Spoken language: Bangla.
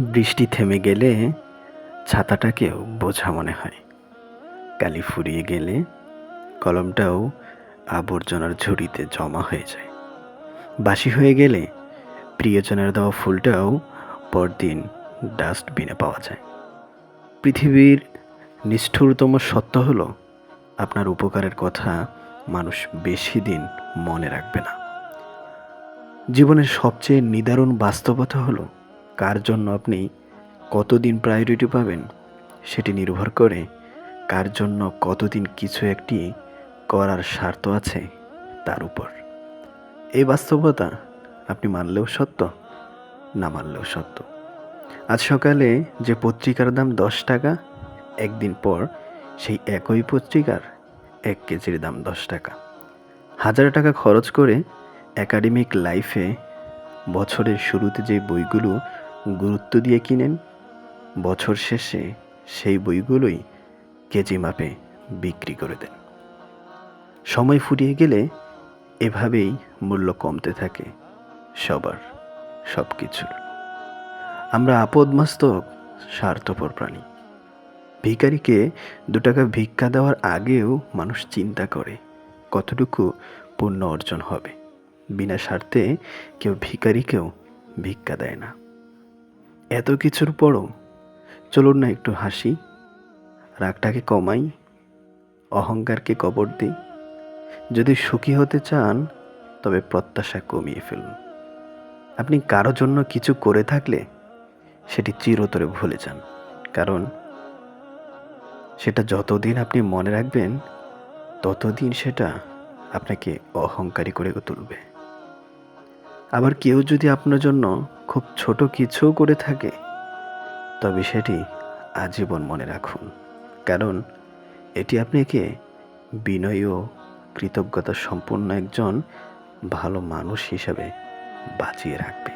বৃষ্টি থেমে গেলে ছাতাটাকেও বোঝা মনে হয়। কালি ফুরিয়ে গেলে কলমটাও আবর্জনার ঝুড়িতে জমা হয়ে যায়। বাসি হয়ে গেলে প্রিয়জনের দেওয়া ফুলটাও পরদিন ডাস্টবিনে পাওয়া যায়। পৃথিবীর নিষ্ঠুরতম সত্য হলো, আপনার উপকারের কথা মানুষ বেশি দিন মনে রাখবে না। জীবনের সবচেয়ে নিদারুণ বাস্তবতা হলো, কার জন্য আপনি কতদিন প্রায়োরিটি পাবেন সেটি নির্ভর করে কার জন্য কতদিন কিছু একটি করার স্বার্থ আছে তার উপর। এই বাস্তবতা আপনি মানলেও সত্য, না মানলেও সত্য। আজ সকালে যে পত্রিকার দাম 10 টাকা, একদিন পর সেই একই পত্রিকার 1 কেজির দাম 10 টাকা। 1000 টাকা খরচ করে একাডেমিক লাইফে বছরের শুরুতে যে বইগুলো গুরুত্ব দিয়ে কিনেন, বছর শেষে সেই বইগুলোই কেজি মাপে বিক্রি করে দেন। সময় ফুরিয়ে গেলে এভাবেই মূল্য কমতে থাকে সবার, সব কিছুর। আমরা আপদমস্তক স্বার্থপর প্রাণী। ভিখারিকে 2 টাকা ভিক্ষা দেওয়ার আগেও মানুষ চিন্তা করে কতটুকু পুণ্য অর্জন হবে। বিনা স্বার্থে কেউ ভিখারিকেও ভিক্ষা দেয় না। এত কিছুর পরও চলুন না একটু হাসি, রাগটাকে কমাই, অহংকারকে কবর দিই। যদি সুখী হতে চান তবে প্রত্যাশা কমিয়ে ফেলুন। আপনি কারো জন্য কিছু করে থাকলে সেটি চিরতরে ভুলে যান, কারণ সেটা যতদিন আপনি মনে রাখবেন ততদিন সেটা আপনাকে অহংকারী করে তুলবে। আবার কেউ যদি আপনার জন্য খুব ছোট কিছুও করে থাকে, তবে সেটি আজীবন মনে রাখুন, কারণ এটি আপনাকে বিনয়ী ও কৃতজ্ঞতা সম্পন্ন একজন ভালো মানুষ হিসাবে বাঁচিয়ে রাখবে।